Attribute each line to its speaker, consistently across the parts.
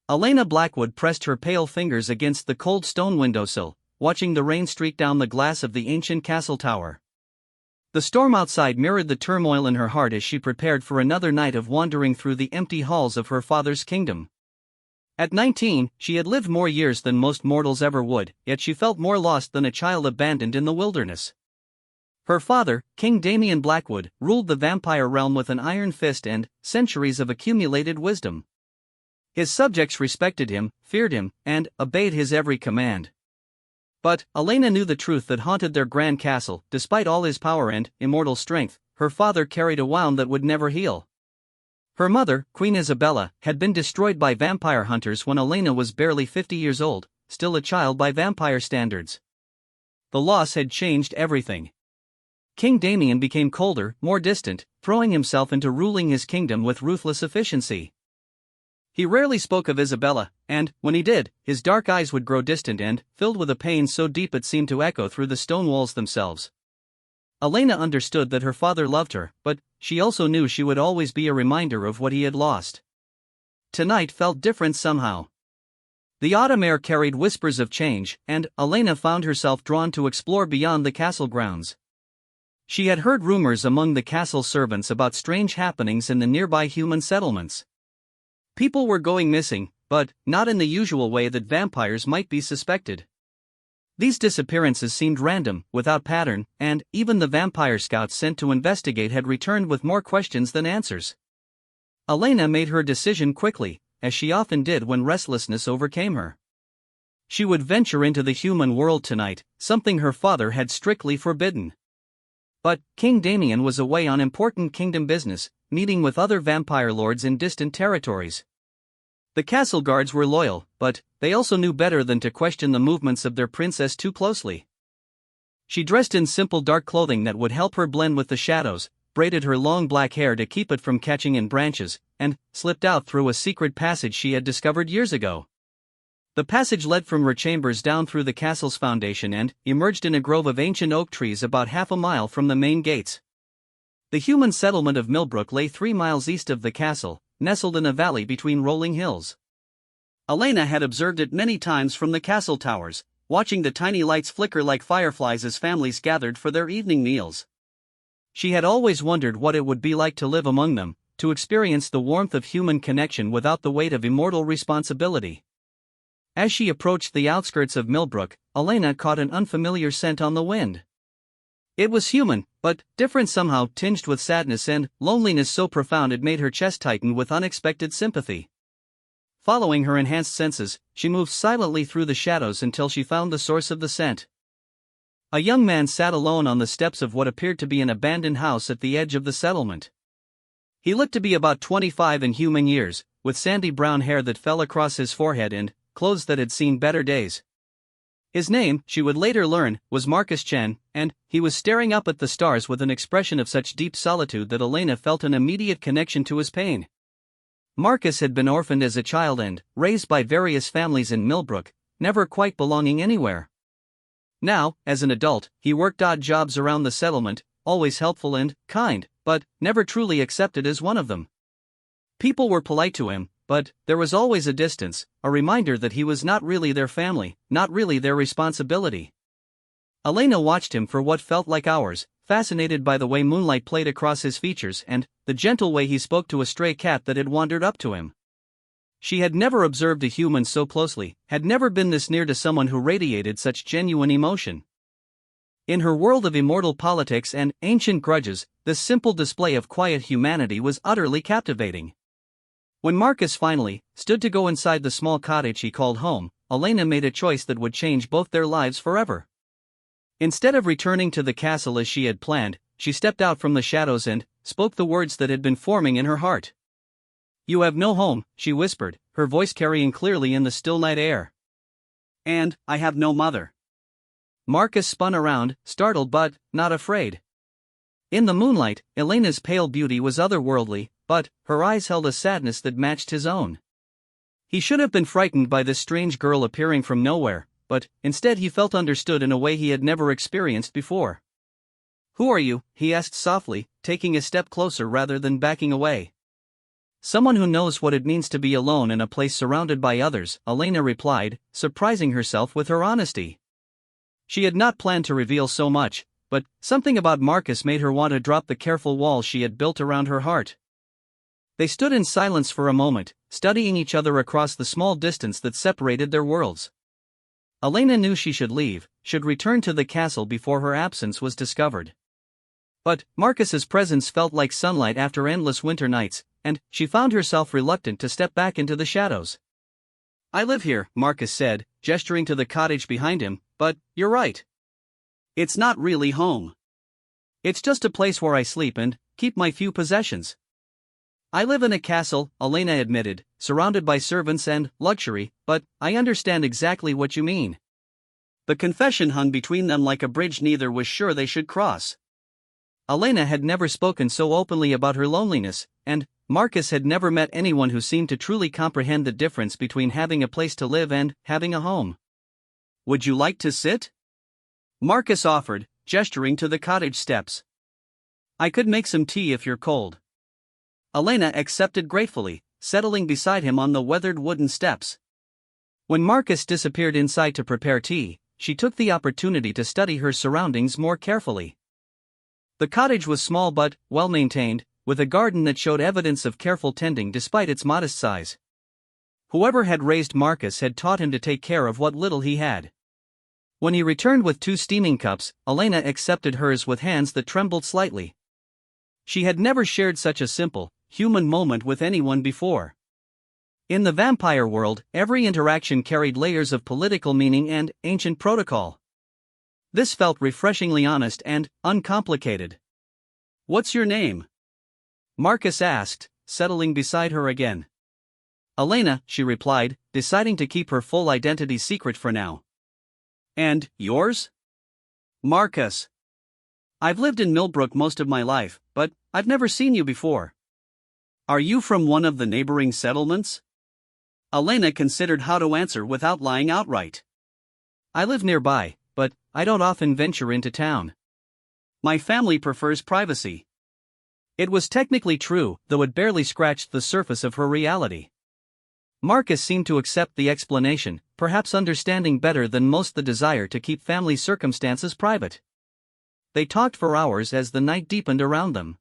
Speaker 1: Elena Blackwood pressed her pale fingers against the cold stone windowsill, watching the rain streak down the glass of the ancient castle tower. The storm outside mirrored the turmoil in her heart as she prepared for another night of wandering through the empty halls of her father's kingdom. At 19, she had lived more years than most mortals ever would, yet she felt more lost than a child abandoned in the wilderness. Her father, King Damian Blackwood, ruled the vampire realm with an iron fist and centuries of accumulated wisdom. His subjects respected him, feared him, and obeyed his every command. But Elena knew the truth that haunted their grand castle. Despite all his power and immortal strength, her father carried a wound that would never heal. Her mother, Queen Isabella, had been destroyed by vampire hunters when Elena was barely 50 years old, still a child by vampire standards. The loss had changed everything. King Damian became colder, more distant, throwing himself into ruling his kingdom with ruthless efficiency. He rarely spoke of Isabella, and, when he did, his dark eyes would grow distant and, filled with a pain so deep it seemed to echo through the stone walls themselves. Elena understood that her father loved her, but she also knew she would always be a reminder of what he had lost. Tonight felt different somehow. The autumn air carried whispers of change, and Elena found herself drawn to explore beyond the castle grounds. She had heard rumors among the castle servants about strange happenings in the nearby human settlements. People were going missing, but not in the usual way that vampires might be suspected. These disappearances seemed random, without pattern, and even the vampire scouts sent to investigate had returned with more questions than answers. Elena made her decision quickly, as she often did when restlessness overcame her. She would venture into the human world tonight, something her father had strictly forbidden. But King Damian was away on important kingdom business, meeting with other vampire lords in distant territories. The castle guards were loyal, but they also knew better than to question the movements of their princess too closely. She dressed in simple dark clothing that would help her blend with the shadows, braided her long black hair to keep it from catching in branches, and slipped out through a secret passage she had discovered years ago. The passage led from her chambers down through the castle's foundation and emerged in a grove of ancient oak trees about half a mile from the main gates. The human settlement of Millbrook lay 3 miles east of the castle, nestled in a valley between rolling hills. Elena had observed it many times from the castle towers, watching the tiny lights flicker like fireflies as families gathered for their evening meals. She had always wondered what it would be like to live among them, to experience the warmth of human connection without the weight of immortal responsibility. As she approached the outskirts of Millbrook, Elena caught an unfamiliar scent on the wind. It was human, but different somehow, tinged with sadness and loneliness so profound it made her chest tighten with unexpected sympathy. Following her enhanced senses, she moved silently through the shadows until she found the source of the scent. A young man sat alone on the steps of what appeared to be an abandoned house at the edge of the settlement. He looked to be about 25 in human years, with sandy brown hair that fell across his forehead and clothes that had seen better days. His name, she would later learn, was Marcus Chen, and he was staring up at the stars with an expression of such deep solitude that Elena felt an immediate connection to his pain. Marcus had been orphaned as a child and raised by various families in Millbrook, never quite belonging anywhere. Now, as an adult, he worked odd jobs around the settlement, always helpful and kind, but never truly accepted as one of them. People were polite to him, but there was always a distance, a reminder that he was not really their family, not really their responsibility. Elena watched him for what felt like hours, fascinated by the way moonlight played across his features and the gentle way he spoke to a stray cat that had wandered up to him. She had never observed a human so closely, had never been this near to someone who radiated such genuine emotion. In her world of immortal politics and ancient grudges, this simple display of quiet humanity was utterly captivating. When Marcus finally stood to go inside the small cottage he called home, Elena made a choice that would change both their lives forever. Instead of returning to the castle as she had planned, she stepped out from the shadows and spoke the words that had been forming in her heart. "You have no home," she whispered, her voice carrying clearly in the still night air. "And I have no mother." Marcus spun around, startled but not afraid. In the moonlight, Elena's pale beauty was otherworldly, but her eyes held a sadness that matched his own. He should have been frightened by this strange girl appearing from nowhere, but instead he felt understood in a way he had never experienced before. "Who are you?" he asked softly, taking a step closer rather than backing away. Someone who knows what it means to be alone in a place surrounded by others, Elena replied, surprising herself with her honesty. She had not planned to reveal so much, but something about Marcus made her want to drop the careful wall she had built around her heart. They stood in silence for a moment, studying each other across the small distance that separated their worlds. Elena knew she should leave, should return to the castle before her absence was discovered. But Marcus's presence felt like sunlight after endless winter nights, and she found herself reluctant to step back into the shadows. "I live here," Marcus said, gesturing to the cottage behind him, "but you're right. It's not really home. It's just a place where I sleep and keep my few possessions." "I live in a castle," Elena admitted, "surrounded by servants and luxury, but I understand exactly what you mean." The confession hung between them like a bridge neither was sure they should cross. Elena had never spoken so openly about her loneliness, and Marcus had never met anyone who seemed to truly comprehend the difference between having a place to live and having a home. "Would you like to sit?" Marcus offered, gesturing to the cottage steps. "I could make some tea if you're cold." Elena accepted gratefully, settling beside him on the weathered wooden steps. When Marcus disappeared inside to prepare tea, she took the opportunity to study her surroundings more carefully. The cottage was small but well-maintained, with a garden that showed evidence of careful tending despite its modest size. Whoever had raised Marcus had taught him to take care of what little he had. When he returned with 2 steaming cups, Elena accepted hers with hands that trembled slightly. She had never shared such a simple, human moment with anyone before. In the vampire world, every interaction carried layers of political meaning and ancient protocol. This felt refreshingly honest and uncomplicated. "What's your name?" Marcus asked, settling beside her again. "Elena," she replied, deciding to keep her full identity secret for now. "And yours?" "Marcus. I've lived in Millbrook most of my life, but I've never seen you before. Are you from one of the neighboring settlements?" Elena considered how to answer without lying outright. "I live nearby, but I don't often venture into town. My family prefers privacy." It was technically true, though it barely scratched the surface of her reality. Marcus seemed to accept the explanation, perhaps understanding better than most the desire to keep family circumstances private. They talked for hours as the night deepened around them.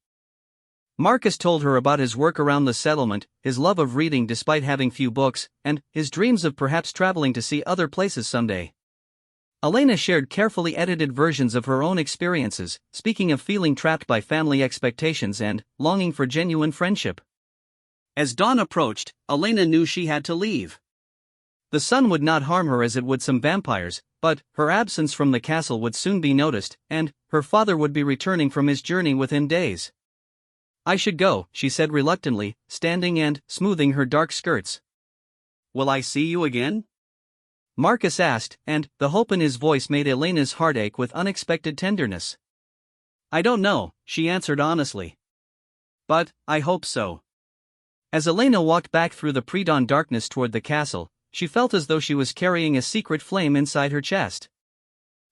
Speaker 1: Marcus told her about his work around the settlement, his love of reading despite having few books, and his dreams of perhaps traveling to see other places someday. Elena shared carefully edited versions of her own experiences, speaking of feeling trapped by family expectations and longing for genuine friendship. As dawn approached, Elena knew she had to leave. The sun would not harm her as it would some vampires, but her absence from the castle would soon be noticed, and her father would be returning from his journey within days. "I should go," she said reluctantly, standing and smoothing her dark skirts. "Will I see you again?" Marcus asked, and the hope in his voice made Elena's heart ache with unexpected tenderness. "I don't know," she answered honestly. "But I hope so." As Elena walked back through the pre-dawn darkness toward the castle, she felt as though she was carrying a secret flame inside her chest.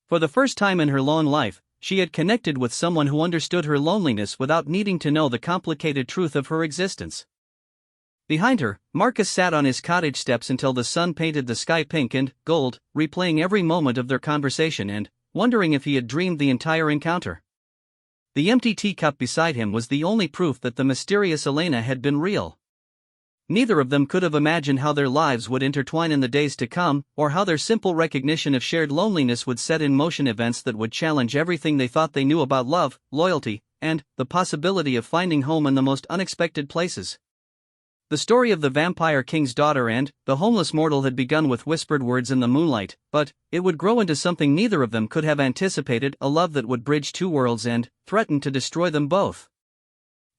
Speaker 1: For the first time in her long life, she had connected with someone who understood her loneliness without needing to know the complicated truth of her existence. Behind her, Marcus sat on his cottage steps until the sun painted the sky pink and gold, replaying every moment of their conversation and wondering if he had dreamed the entire encounter. The empty teacup beside him was the only proof that the mysterious Elena had been real. Neither of them could have imagined how their lives would intertwine in the days to come, or how their simple recognition of shared loneliness would set in motion events that would challenge everything they thought they knew about love, loyalty, and the possibility of finding home in the most unexpected places. The story of the Vampire King's daughter and the homeless mortal had begun with whispered words in the moonlight, but it would grow into something neither of them could have anticipated, a love that would bridge 2 worlds and threaten to destroy them both.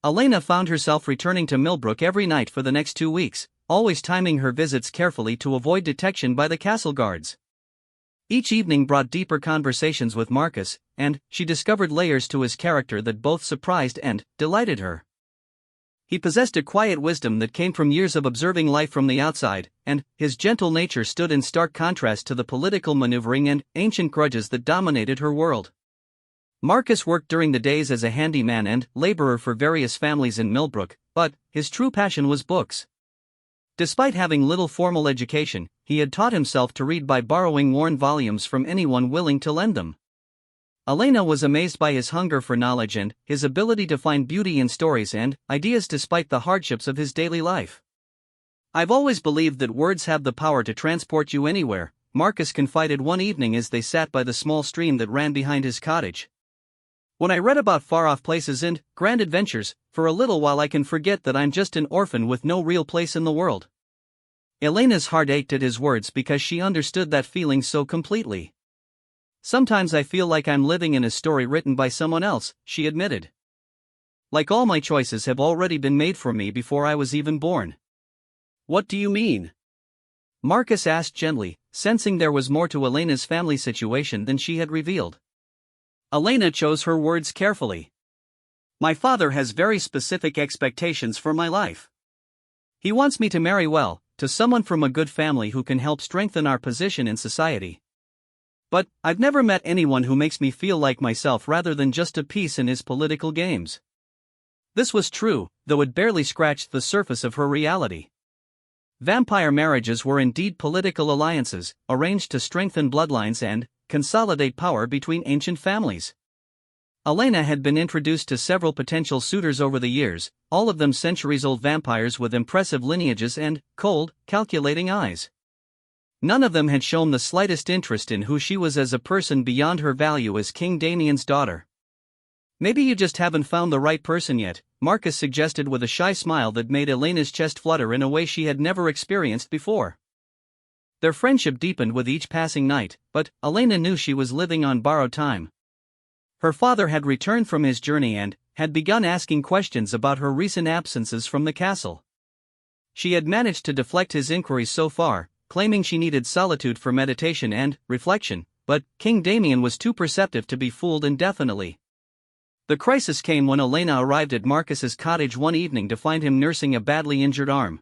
Speaker 1: Elena found herself returning to Millbrook every night for the next 2 weeks, always timing her visits carefully to avoid detection by the castle guards. Each evening brought deeper conversations with Marcus, and she discovered layers to his character that both surprised and delighted her. He possessed a quiet wisdom that came from years of observing life from the outside, and his gentle nature stood in stark contrast to the political maneuvering and ancient grudges that dominated her world. Marcus worked during the days as a handyman and laborer for various families in Millbrook, but his true passion was books. Despite having little formal education, he had taught himself to read by borrowing worn volumes from anyone willing to lend them. Elena was amazed by his hunger for knowledge and his ability to find beauty in stories and ideas despite the hardships of his daily life. "I've always believed that words have the power to transport you anywhere," Marcus confided one evening as they sat by the small stream that ran behind his cottage. "When I read about far-off places and grand adventures, for a little while I can forget that I'm just an orphan with no real place in the world." Elena's heart ached at his words because she understood that feeling so completely. "Sometimes I feel like I'm living in a story written by someone else," she admitted. "Like all my choices have already been made for me before I was even born." "What do you mean?" Marcus asked gently, sensing there was more to Elena's family situation than she had revealed. Elena chose her words carefully. "My father has very specific expectations for my life. He wants me to marry well, to someone from a good family who can help strengthen our position in society. But I've never met anyone who makes me feel like myself rather than just a piece in his political games." This was true, though it barely scratched the surface of her reality. Vampire marriages were indeed political alliances, arranged to strengthen bloodlines and consolidate power between ancient families. Elena had been introduced to several potential suitors over the years, all of them centuries-old vampires with impressive lineages and cold, calculating eyes. None of them had shown the slightest interest in who she was as a person beyond her value as King Damien's daughter. "Maybe you just haven't found the right person yet," Marcus suggested with a shy smile that made Elena's chest flutter in a way she had never experienced before. Their friendship deepened with each passing night, but Elena knew she was living on borrowed time. Her father had returned from his journey and had begun asking questions about her recent absences from the castle. She had managed to deflect his inquiries so far, claiming she needed solitude for meditation and reflection, but King Damien was too perceptive to be fooled indefinitely. The crisis came when Elena arrived at Marcus's cottage one evening to find him nursing a badly injured arm.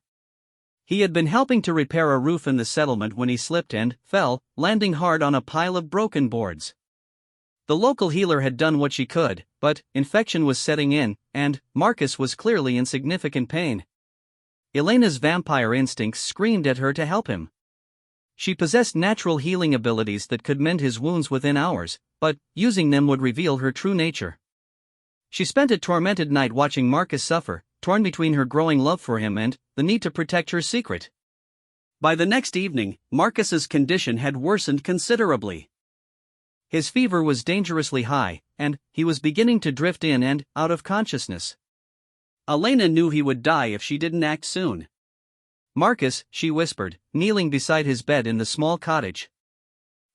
Speaker 1: He had been helping to repair a roof in the settlement when he slipped and fell, landing hard on a pile of broken boards. The local healer had done what she could, but infection was setting in, and Marcus was clearly in significant pain. Elena's vampire instincts screamed at her to help him. She possessed natural healing abilities that could mend his wounds within hours, but using them would reveal her true nature. She spent a tormented night watching Marcus suffer, torn between her growing love for him and the need to protect her secret. By the next evening, Marcus's condition had worsened considerably. His fever was dangerously high, and he was beginning to drift in and out of consciousness. Elena knew he would die if she didn't act soon. "Marcus," she whispered, kneeling beside his bed in the small cottage.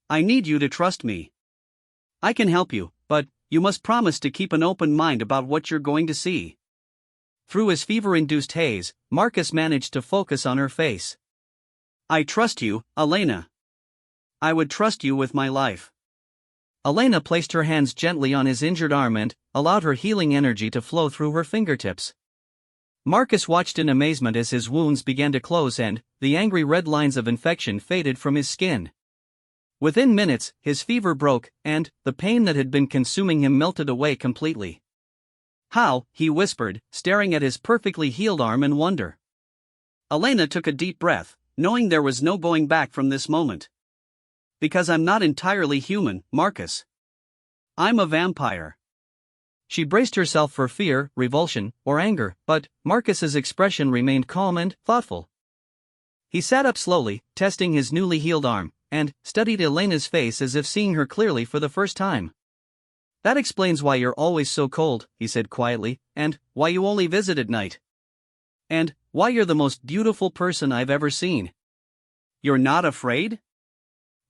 Speaker 1: "I need you to trust me. I can help you, but you must promise to keep an open mind about what you're going to see." Through his fever-induced haze, Marcus managed to focus on her face. "I trust you, Elena. I would trust you with my life." Elena placed her hands gently on his injured arm and allowed her healing energy to flow through her fingertips. Marcus watched in amazement as his wounds began to close and the angry red lines of infection faded from his skin. Within minutes, his fever broke, and the pain that had been consuming him melted away completely. "How?" he whispered, staring at his perfectly healed arm in wonder. Elena took a deep breath, knowing there was no going back from this moment. "Because I'm not entirely human, Marcus. I'm a vampire." She braced herself for fear, revulsion, or anger, but Marcus's expression remained calm and thoughtful. He sat up slowly, testing his newly healed arm, and studied Elena's face as if seeing her clearly for the first time. "That explains why you're always so cold," he said quietly, "and why you only visit at night. And why you're the most beautiful person I've ever seen." "You're not afraid?"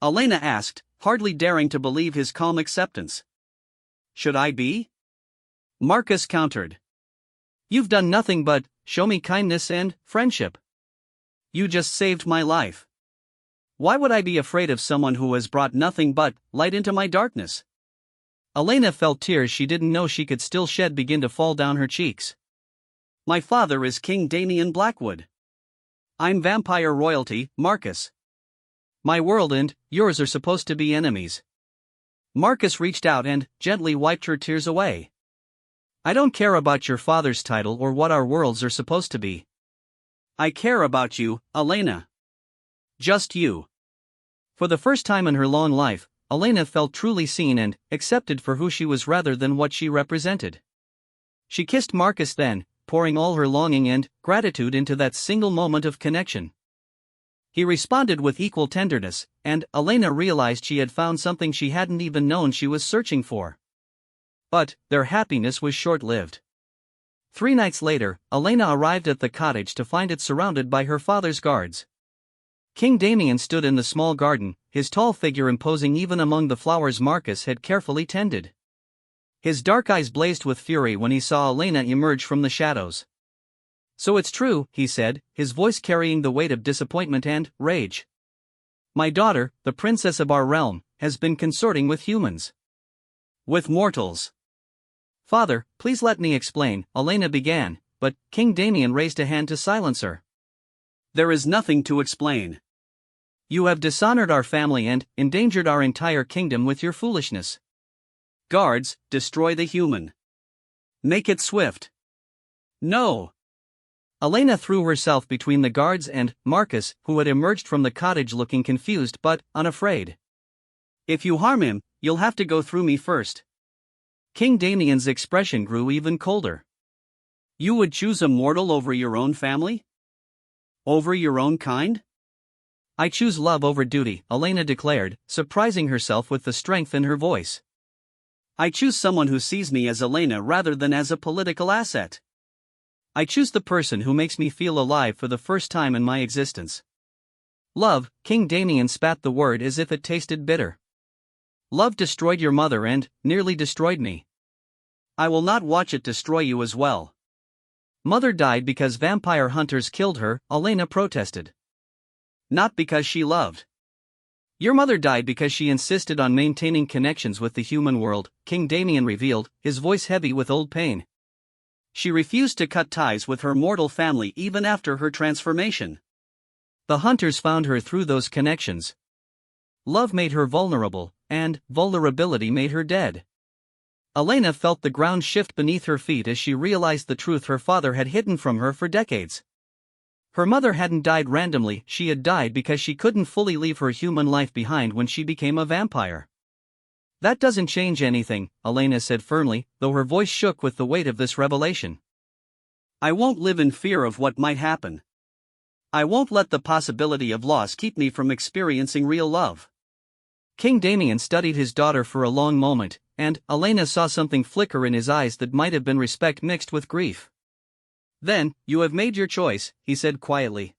Speaker 1: Elena asked, hardly daring to believe his calm acceptance. "Should I be?" Marcus countered. "You've done nothing but show me kindness and friendship. You just saved my life. Why would I be afraid of someone who has brought nothing but light into my darkness?" Elena felt tears she didn't know she could still shed begin to fall down her cheeks. "My father is King Damien Blackwood. I'm vampire royalty, Marcus. My world and yours are supposed to be enemies." Marcus reached out and gently wiped her tears away. I don't care about your father's title or what our worlds are supposed to be. I care about you, Elena. Just you. For the first time in her long life, Elena felt truly seen and accepted for who she was rather than what she represented. She kissed Marcus then, pouring all her longing and gratitude into that single moment of connection. He responded with equal tenderness, and Elena realized she had found something she hadn't even known she was searching for. But their happiness was short-lived. 3 nights later, Elena arrived at the cottage to find it surrounded by her father's guards. King Damien stood in the small garden, his tall figure imposing even among the flowers Marcus had carefully tended. His dark eyes blazed with fury when he saw Elena emerge from the shadows. "So it's true," he said, his voice carrying the weight of disappointment and rage. "My daughter, the princess of our realm, has been consorting with humans. With mortals." "Father, please let me explain," Elena began, but King Damien raised a hand to silence her. "There is nothing to explain. You have dishonored our family and endangered our entire kingdom with your foolishness. Guards, destroy the human. Make it swift." "No!" Elena threw herself between the guards and Marcus, who had emerged from the cottage looking confused but unafraid. "If you harm him, you'll have to go through me first." King Damien's expression grew even colder. "You would choose a mortal over your own family? Over your own kind?" "I choose love over duty," Elena declared, surprising herself with the strength in her voice. "I choose someone who sees me as Elena rather than as a political asset. I choose the person who makes me feel alive for the first time in my existence." "Love," King Damien spat the word as if it tasted bitter. "Love destroyed your mother and nearly destroyed me. I will not watch it destroy you as well." "Mother died because vampire hunters killed her," Elena protested. "Not because she loved. Your mother died because she insisted on maintaining connections with the human world," King Damien revealed, his voice heavy with old pain. "She refused to cut ties with her mortal family even after her transformation. The hunters found her through those connections. Love made her vulnerable, and vulnerability made her dead." Elena felt the ground shift beneath her feet as she realized the truth her father had hidden from her for decades. Her mother hadn't died randomly, she had died because she couldn't fully leave her human life behind when she became a vampire. "That doesn't change anything," Elena said firmly, though her voice shook with the weight of this revelation. "I won't live in fear of what might happen. I won't let the possibility of loss keep me from experiencing real love." King Damien studied his daughter for a long moment, and Elena saw something flicker in his eyes that might have been respect mixed with grief. "Then, you have made your choice," he said quietly.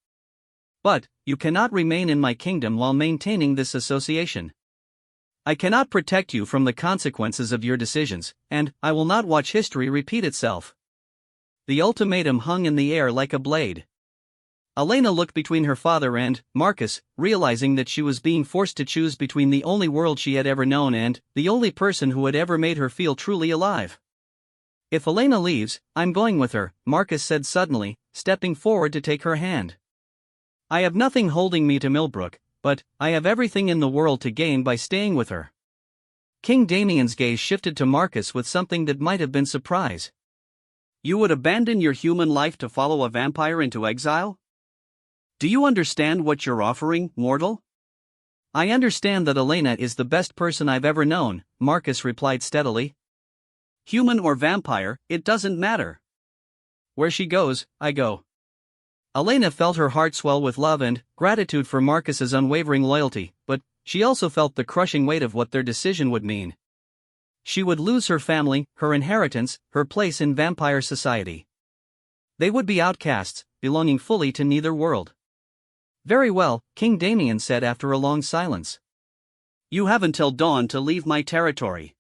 Speaker 1: "But you cannot remain in my kingdom while maintaining this association. I cannot protect you from the consequences of your decisions, and I will not watch history repeat itself." The ultimatum hung in the air like a blade. Elena looked between her father and Marcus, realizing that she was being forced to choose between the only world she had ever known and the only person who had ever made her feel truly alive. "If Elena leaves, I'm going with her," Marcus said suddenly, stepping forward to take her hand. "I have nothing holding me to Millbrook, but I have everything in the world to gain by staying with her." King Damien's gaze shifted to Marcus with something that might have been surprise. "You would abandon your human life to follow a vampire into exile? Do you understand what you're offering, mortal?" "I understand that Elena is the best person I've ever known," Marcus replied steadily. "Human or vampire, it doesn't matter. Where she goes, I go." Elena felt her heart swell with love and gratitude for Marcus's unwavering loyalty, but she also felt the crushing weight of what their decision would mean. She would lose her family, her inheritance, her place in vampire society. They would be outcasts, belonging fully to neither world. "Very well," King Damien said after a long silence. "You have until dawn to leave my territory.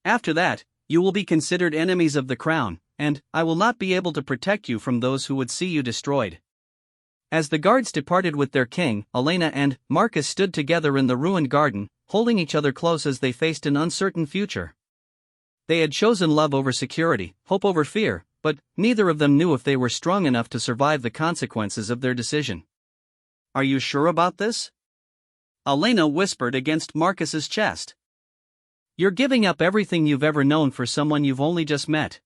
Speaker 1: After that, you will be considered enemies of the crown, and I will not be able to protect you from those who would see you destroyed." As the guards departed with their king, Elena and Marcus stood together in the ruined garden, holding each other close as they faced an uncertain future. They had chosen love over security, hope over fear, but neither of them knew if they were strong enough to survive the consequences of their decision. "Are you sure about this?" Elena whispered against Marcus's chest. "You're giving up everything you've ever known for someone you've only just met.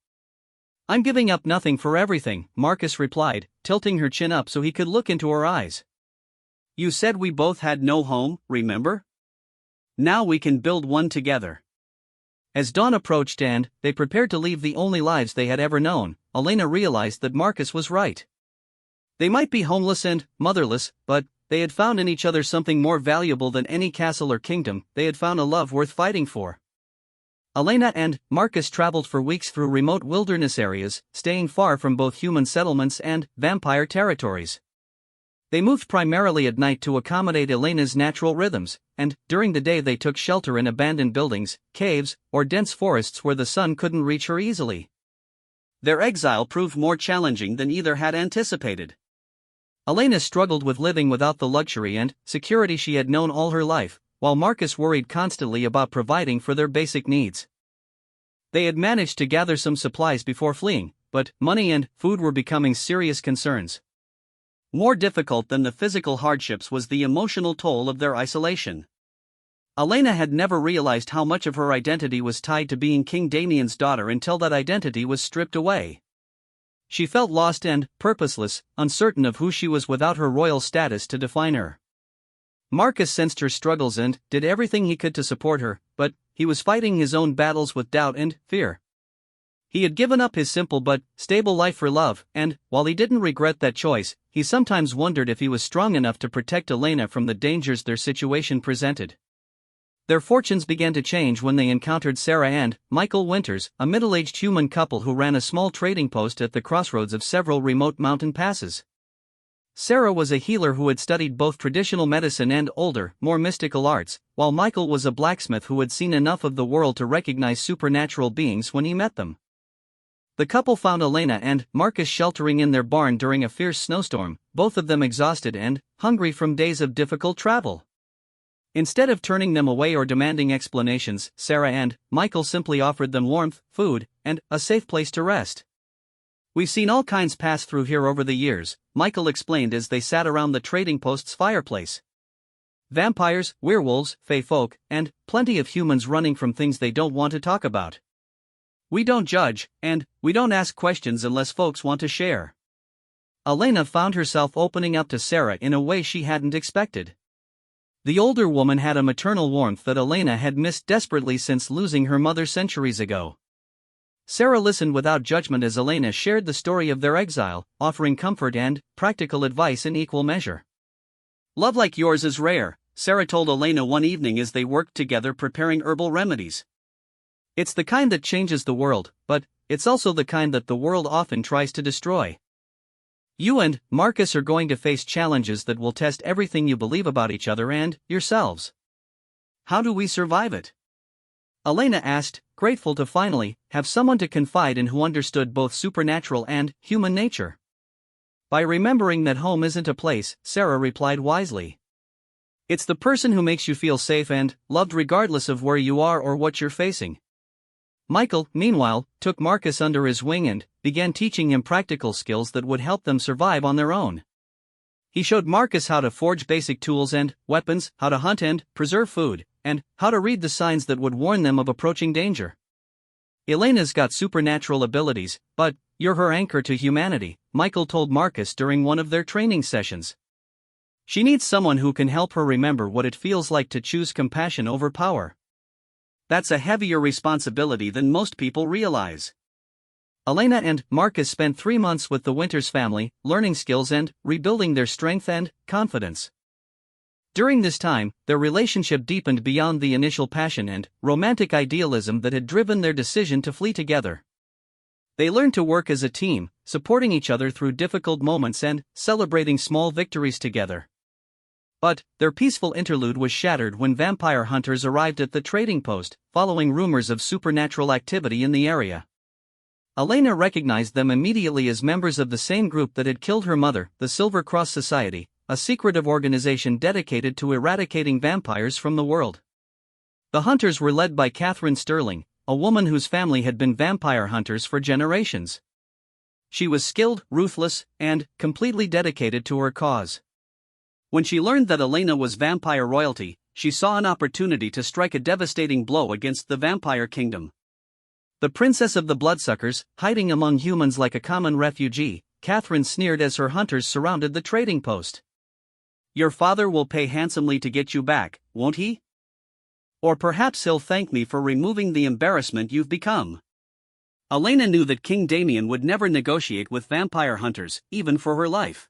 Speaker 1: I'm giving up nothing for everything, Marcus replied, tilting her chin up so he could look into her eyes. You said we both had no home, remember? Now we can build one together. As dawn approached and they prepared to leave the only lives they had ever known, Elena realized that Marcus was right. They might be homeless and motherless, but they had found in each other something more valuable than any castle or kingdom. They had found a love worth fighting for. Elena and Marcus traveled for weeks through remote wilderness areas, staying far from both human settlements and vampire territories. They moved primarily at night to accommodate Elena's natural rhythms, and during the day they took shelter in abandoned buildings, caves, or dense forests where the sun couldn't reach her easily. Their exile proved more challenging than either had anticipated. Elena struggled with living without the luxury and security she had known all her life, while Marcus worried constantly about providing for their basic needs. They had managed to gather some supplies before fleeing, but money and food were becoming serious concerns. More difficult than the physical hardships was the emotional toll of their isolation. Elena had never realized how much of her identity was tied to being King Damien's daughter until that identity was stripped away. She felt lost and purposeless, uncertain of who she was without her royal status to define her. Marcus sensed her struggles and did everything he could to support her, but he was fighting his own battles with doubt and fear. He had given up his simple but stable life for love, and while he didn't regret that choice, he sometimes wondered if he was strong enough to protect Elena from the dangers their situation presented. Their fortunes began to change when they encountered Sarah and Michael Winters, a middle-aged human couple who ran a small trading post at the crossroads of several remote mountain passes. Sarah was a healer who had studied both traditional medicine and older, more mystical arts, while Michael was a blacksmith who had seen enough of the world to recognize supernatural beings when he met them. The couple found Elena and Marcus sheltering in their barn during a fierce snowstorm, both of them exhausted and hungry from days of difficult travel. Instead of turning them away or demanding explanations, Sarah and Michael simply offered them warmth, food, and a safe place to rest. We've seen all kinds pass through here over the years, Michael explained as they sat around the trading post's fireplace. Vampires, werewolves, fey folk, and plenty of humans running from things they don't want to talk about. We don't judge, and we don't ask questions unless folks want to share. Elena found herself opening up to Sarah in a way she hadn't expected. The older woman had a maternal warmth that Elena had missed desperately since losing her mother centuries ago. Sarah listened without judgment as Elena shared the story of their exile, offering comfort and practical advice in equal measure. Love like yours is rare, Sarah told Elena one evening as they worked together preparing herbal remedies. It's the kind that changes the world, but it's also the kind that the world often tries to destroy. You and Marcus are going to face challenges that will test everything you believe about each other and yourselves. How do we survive it? Elena asked, grateful to finally have someone to confide in who understood both supernatural and human nature. By remembering that home isn't a place, Sarah replied wisely. It's the person who makes you feel safe and loved regardless of where you are or what you're facing. Michael, meanwhile, took Marcus under his wing and began teaching him practical skills that would help them survive on their own. He showed Marcus how to forge basic tools and weapons, how to hunt and preserve food, and how to read the signs that would warn them of approaching danger. Elena's got supernatural abilities, but you're her anchor to humanity, Michael told Marcus during one of their training sessions. She needs someone who can help her remember what it feels like to choose compassion over power. That's a heavier responsibility than most people realize. Elena and Marcus spent 3 months with the Winters family, learning skills and rebuilding their strength and confidence. During this time, their relationship deepened beyond the initial passion and romantic idealism that had driven their decision to flee together. They learned to work as a team, supporting each other through difficult moments and celebrating small victories together. But their peaceful interlude was shattered when vampire hunters arrived at the trading post, following rumors of supernatural activity in the area. Elena recognized them immediately as members of the same group that had killed her mother, the Silver Cross Society, a secretive organization dedicated to eradicating vampires from the world. The hunters were led by Catherine Sterling, a woman whose family had been vampire hunters for generations. She was skilled, ruthless, and completely dedicated to her cause. When she learned that Elena was vampire royalty, she saw an opportunity to strike a devastating blow against the vampire kingdom. The princess of the bloodsuckers, hiding among humans like a common refugee, Catherine sneered as her hunters surrounded the trading post. Your father will pay handsomely to get you back, won't he? Or perhaps he'll thank me for removing the embarrassment you've become. Elena knew that King Damien would never negotiate with vampire hunters, even for her life.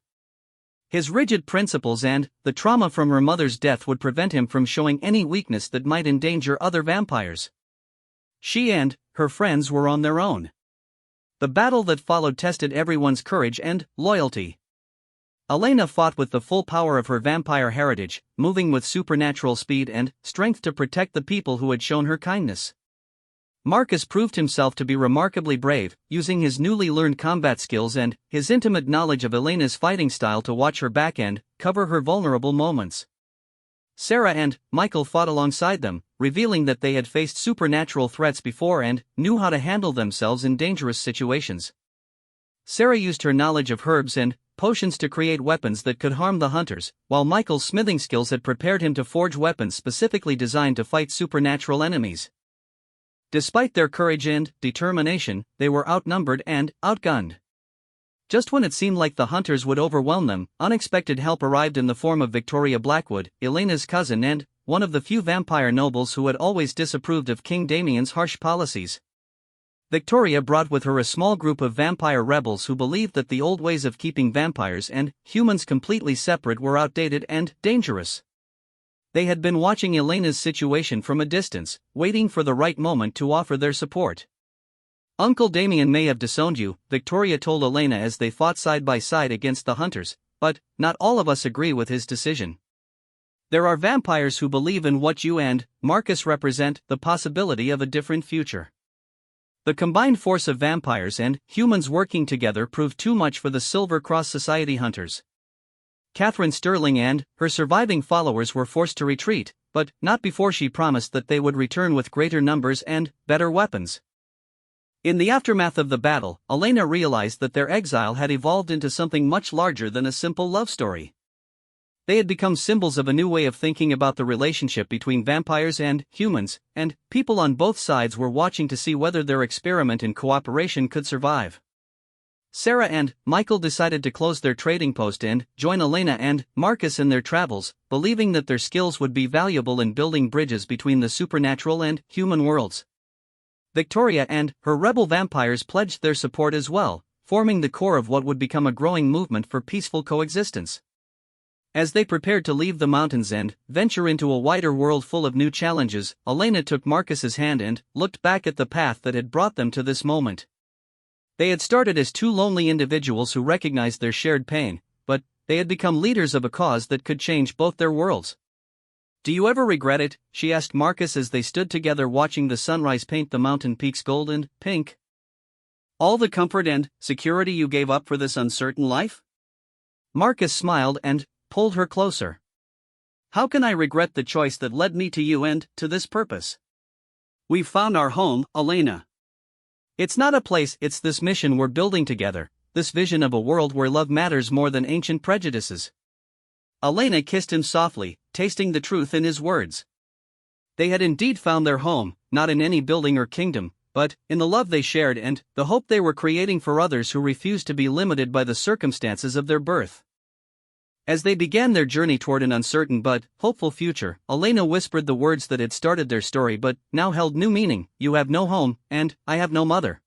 Speaker 1: His rigid principles and the trauma from her mother's death would prevent him from showing any weakness that might endanger other vampires. She and her friends were on their own. The battle that followed tested everyone's courage and loyalty. Elena fought with the full power of her vampire heritage, moving with supernatural speed and strength to protect the people who had shown her kindness. Marcus proved himself to be remarkably brave, using his newly learned combat skills and his intimate knowledge of Elena's fighting style to watch her back and cover her vulnerable moments. Sarah and Michael fought alongside them, revealing that they had faced supernatural threats before and knew how to handle themselves in dangerous situations. Sarah used her knowledge of herbs and potions to create weapons that could harm the hunters, while Michael's smithing skills had prepared him to forge weapons specifically designed to fight supernatural enemies. Despite their courage and determination, they were outnumbered and outgunned. Just when it seemed like the hunters would overwhelm them, unexpected help arrived in the form of Victoria Blackwood, Elena's cousin and one of the few vampire nobles who had always disapproved of King Damien's harsh policies. Victoria brought with her a small group of vampire rebels who believed that the old ways of keeping vampires and humans completely separate were outdated and dangerous. They had been watching Elena's situation from a distance, waiting for the right moment to offer their support. Uncle Damien may have disowned you, Victoria told Elena as they fought side by side against the hunters, but not all of us agree with his decision. There are vampires who believe in what you and Marcus represent, the possibility of a different future. The combined force of vampires and humans working together proved too much for the Silver Cross Society hunters. Catherine Sterling and her surviving followers were forced to retreat, but not before she promised that they would return with greater numbers and better weapons. In the aftermath of the battle, Elena realized that their exile had evolved into something much larger than a simple love story. They had become symbols of a new way of thinking about the relationship between vampires and humans, and people on both sides were watching to see whether their experiment in cooperation could survive. Sarah and Michael decided to close their trading post and join Elena and Marcus in their travels, believing that their skills would be valuable in building bridges between the supernatural and human worlds. Victoria and her rebel vampires pledged their support as well, forming the core of what would become a growing movement for peaceful coexistence. As they prepared to leave the mountains and venture into a wider world full of new challenges, Elena took Marcus's hand and looked back at the path that had brought them to this moment. They had started as two lonely individuals who recognized their shared pain, but they had become leaders of a cause that could change both their worlds. Do you ever regret it? She asked Marcus as they stood together watching the sunrise paint the mountain peaks gold and pink. All the comfort and security you gave up for this uncertain life? Marcus smiled and pulled her closer. How can I regret the choice that led me to you and to this purpose? We've found our home, Elena. It's not a place, it's this mission we're building together, this vision of a world where love matters more than ancient prejudices. Elena kissed him softly, tasting the truth in his words. They had indeed found their home, not in any building or kingdom, but in the love they shared and the hope they were creating for others who refused to be limited by the circumstances of their birth. As they began their journey toward an uncertain but hopeful future, Elena whispered the words that had started their story but now held new meaning: you have no home, and I have no mother.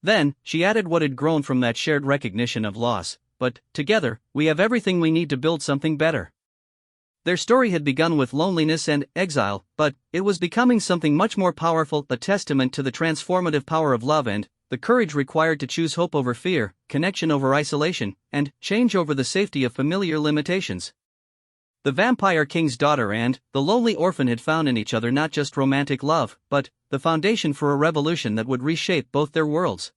Speaker 1: Then, she added what had grown from that shared recognition of loss: but together, we have everything we need to build something better. Their story had begun with loneliness and exile, but it was becoming something much more powerful, a testament to the transformative power of love and the courage required to choose hope over fear, connection over isolation, and change over the safety of familiar limitations. The Vampire King's daughter and the lonely orphan had found in each other not just romantic love, but the foundation for a revolution that would reshape both their worlds.